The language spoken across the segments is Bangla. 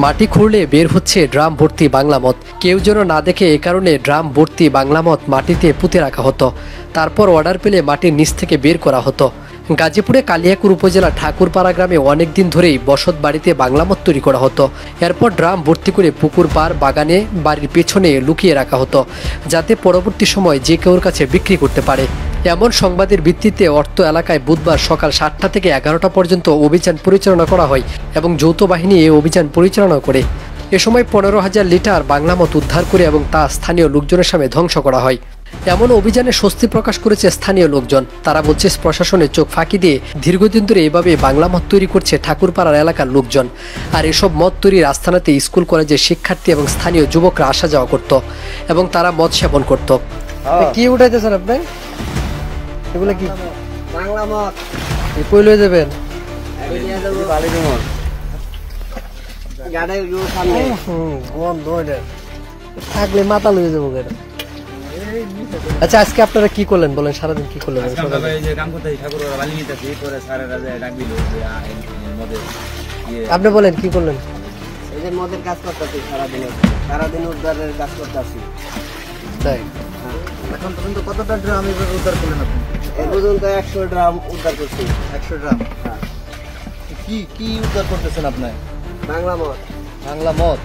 মাটি খুঁড়লে বের হচ্ছে ড্রাম ভর্তি বাংলা মদ। কেউ যেন না দেখে এ কারণে ড্রাম ভর্তি বাংলা মদ মাটিতে পুঁতে রাখা হতো। তারপর অর্ডার পেলে মাটির নিচ থেকে বের করা হতো। গাজীপুরে কালিয়াকুর উপজেলা ঠাকুরপাড়া গ্রামে অনেকদিন ধরেই বসত বাড়িতে বাংলা মদ তৈরি করা হতো। এরপর ড্রাম ভর্তি করে পুকুর পাড়, বাগানে, বাড়ির পেছনে লুকিয়ে রাখা হতো, যাতে পরবর্তী সময় যে কেউর কাছে বিক্রি করতে পারে। এমন সংবাদের ভিত্তিতে অর্থ এলাকায় বুধবার সকাল 7টা থেকে 11টা পর্যন্ত অভিযান পরিচালনা করা হয় এবং যৌথ বাহিনী এই অভিযান পরিচালনা করে। এ সময় 15,000 লিটার বাংলা মদ উদ্ধার করে এবং তা স্থানীয় লোকজনের সামনে ধ্বংস করা হয়। এমন অভিযানে স্বস্তি প্রকাশ করেছে স্থানীয় লোকজন। তারা বলছে, প্রশাসনের চোখ ফাঁকি দিয়ে দীর্ঘদিন ধরে এভাবে বাংলা মদ তৈরি করছে ঠাকুরপাড়ার এলাকার লোকজন। আর এসব মদ তৈরির আস্থানাতে স্কুল কলেজের শিক্ষার্থী এবং স্থানীয় যুবকরা আসা যাওয়া করত এবং তারা মদ সেবন করত। কি উঠাইতেছেন আপনি? এগুলো কি বাংলা মদ? কই লয়ে যাবেন? থাকলে মাথা লয়ে যাবো। আচ্ছা, আজকে আপনারা কি করলেন বলেন? সারাদিন কি করলেন? আপনি বলেন কি করলেন? এই যে মদের কাজ করতেছি, সারাদিন উদ্ধারের কাজ করতেছি। তাই এখন পর্যন্ত কতটা ড্রাম উদ্ধার করলেন আপনি? এই পর্যন্ত 100 ড্রাম উদ্ধার করছি। 100 ড্রাম? হ্যাঁ। কি উদ্ধার করতেছেন আপনি? বাংলা মদ। বাংলা মদ।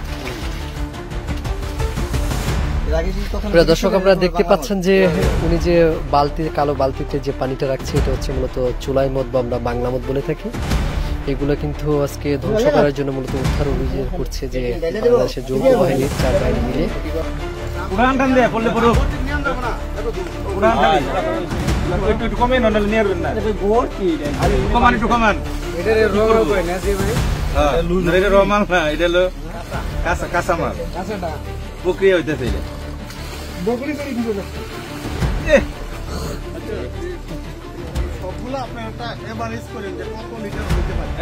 প্রিয় দর্শক, আপনারা দেখতে পাচ্ছেন যে উনি যে কালো বালতিতে যে পানিটা রাখছে, এটা হচ্ছে মূলত চুলাই মদ বা আমরা বাংলা মদ বলে থাকি। এগুলো কিন্তু আজকে ধ্বংস করার জন্য মূলত উদ্ধার অভিযান করছে যে বাংলাদেশের যৌথ বাহিনীর 4 বাহিনী মিলে। প্রক্রিয়া হইতেছে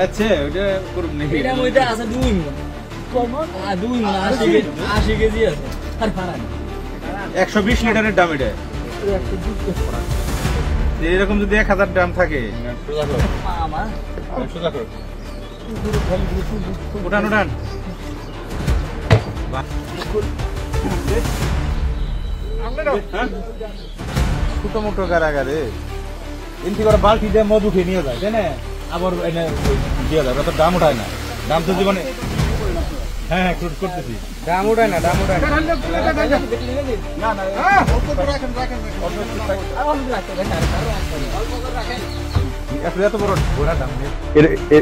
আচ্ছা, ওইটা করুন নাকি? 120 লিটারের দাম এটা। এরকম যদি 1000 ড্রাম থাকে, উঠান উঠান। ছোট মোটো কারাগারে এমনি করে বালতি দিয়ে মদ উঠে নিয়ে যায়, তাই না? আবার এনে দিয়ে যায়, অত দাম উঠায় না। দাম তো জীবনে হ্যাঁ করতেছি, দাম উঠায় না, দাম উঠায় না। এত বড়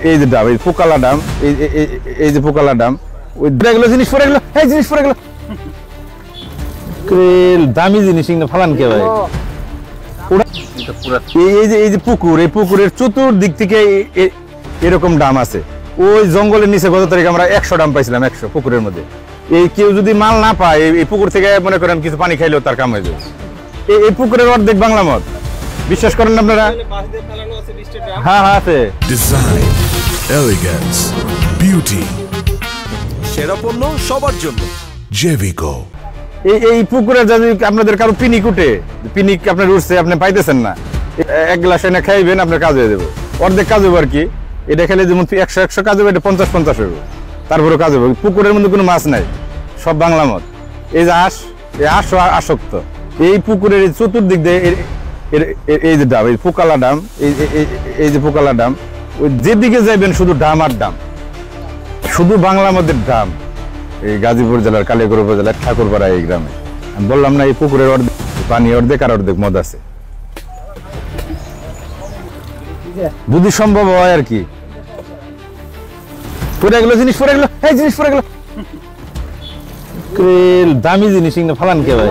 এই যে ডাব, এই পোকালা ডাম, এই যে পোকালা ডাম, ওই এগুলো জিনিস পরে গেলো, এই জিনিস পরে গেলো। দামি জিনিস ফালান কে ভাই? এই যে পুকুর, এই পুকুরের চতুর্দিক থেকে এরকম ডাম আছে। ওই জঙ্গলের নিচে গত তারিখ আমরা 100 ডাম পাইছিলাম, 100 পুকুরের মধ্যে। এই কেউ যদি মাল না পায়, এই পুকুর থেকে মনে করেন কিছু পানি খাইলেও তার কাম হয়ে যাবে। এই পুকুরের অর্ধেক বাংলা মদ। বিশ্বাস করেন আপনারা? হ্যাঁ হ্যাঁ আছে। ডিজাইন, এলিগেন্স, বিউটি, সেরা পণ্য সবার জন্য জেভিকো। এই পুকুরে যদি আপনাদের কারো পিনিক উঠে, পিনিক আপনার উঠছে, আপনি পাইতেছেন না, 1 গ্লাস এনে খাইবেন, আপনার কাজ হয়ে যাবে। অর্ধেক কাজ হবে আর কি। এটা খেলে যেমন 100 কাজ হবে, এটা 50 হবে, তারপরে কাজ হবে। পুকুরের মধ্যে কোনো মাছ নাই, সব বাংলা মদ। এই যে এই আসক্ত। এই পুকুরের চতুর্দিক দিয়ে এই যে ডাম, এই পোকালা ডাম, এই যে পোকালা ডাম, ওই যেদিকে যাইবেন শুধু ডাম আর ডাম, শুধু বাংলা মদের ডাম। এই গাজীপুর জেলার কালিয়াকুর উপজেলার ঠাকুরপাড়া এই গ্রামে। আমি বললাম না, এই পুকুরের অর্ধেক পানি, অর্ধেক আর অর্ধেক মদ আছে। যদি সম্ভব হয় আর কি। পরে গেলো জিনিস, পরে গেলো, এই জিনিস পরে গেলো। দামি জিনিস ফালান কে ভাই?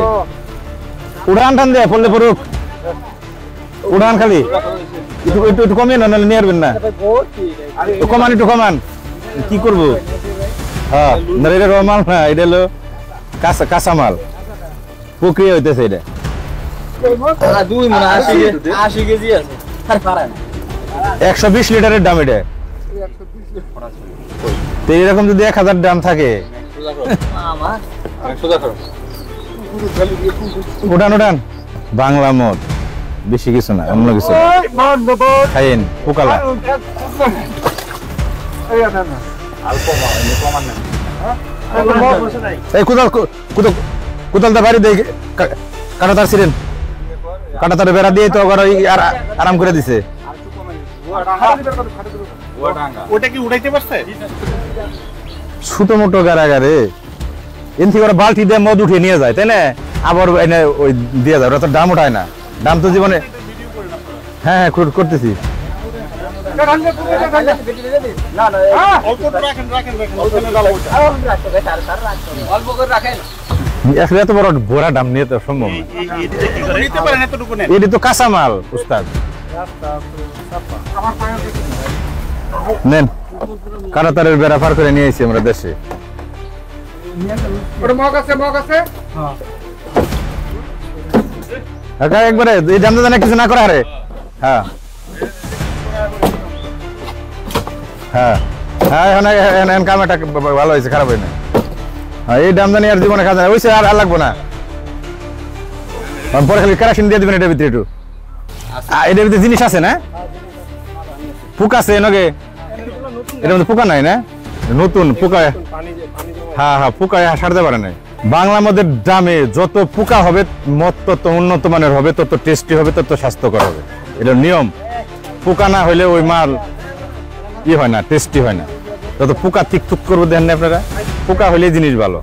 উড়ান টান দেয়, পড়লে পড়ুক। উড়ান খালি একটু কমিয়ে না, নাহলে নিয়ে আসবেন না। কমান, একটু কমান। কি করবো? হ্যাঁ, এটা রমাল না, এটা হলো কাঁচা মাল। প্রক্রিয়া হইতেছে এটা। 120 লিটারের দাম এটা। এরকম যদি 1000 ড্রাম থাকে, উঠান উঠান। বাংলা মদ, বেশি কিছু না, অন্য কিছু খাইন। পোকালা এই কোদাল কোদাল কোদালটা বাড়ি দেই কাটা তার ছিলেন কাটা তার বেড়া দিয়ে তো আবার আর আরাম করে দিছে ওটা কি উঠাইতে পারছে? ছোট মোটো গারাগারে এন থেকে ওরা বালতি দিয়ে মদ উঠিয়ে নিয়ে যায় তাই না আবার এনে ওই দিয়ে যায় ওরা তো দাম উঠায় না দাম তো জীবনে হ্যাঁ হ্যাঁ করতেছি আসলে এত বড় বোরা দাম নিয়ে তো সম্ভব না নিতে পারেন এতটুকু নেন। এটি তো কাঁচামাল উস্তাদ নেন কারাতারের বেড়া পার করে নিয়ে এসেছি আমরা দেশে কাকা একবারে এই দাম জানা কিছু না করে আরে হ্যাঁ হ্যাঁ হ্যাঁ এখন কামাটা ভালো হয়েছে খারাপ হয় না হ্যাঁ এই দাম জানি আর জীবনে খাওয়া যায় ওইসে আর লাগবো না পরে খালি কেরাসিন দিয়ে দিবেন এটার ভিতরে একটু এটার ভিতরে জিনিস আছে না পোকা আছে নাকি এটার মধ্যে পোকা নাই না নতুন পোকা হ্যাঁ হ্যাঁ পোকা সারতে পারে নাই বাংলা মদের দামে যত পোকা হবে মদ তত উন্নত মানের হবে তত টেস্টি হবে তত স্বাস্থ্যকর হবে এটা নিয়ম পোকা না হইলে ওই মাল ই হয় না টেস্টি হয় না তত পোকা ঠিক টুক করবো দেন না আপনারা পোকা হইলে জিনিস ভালো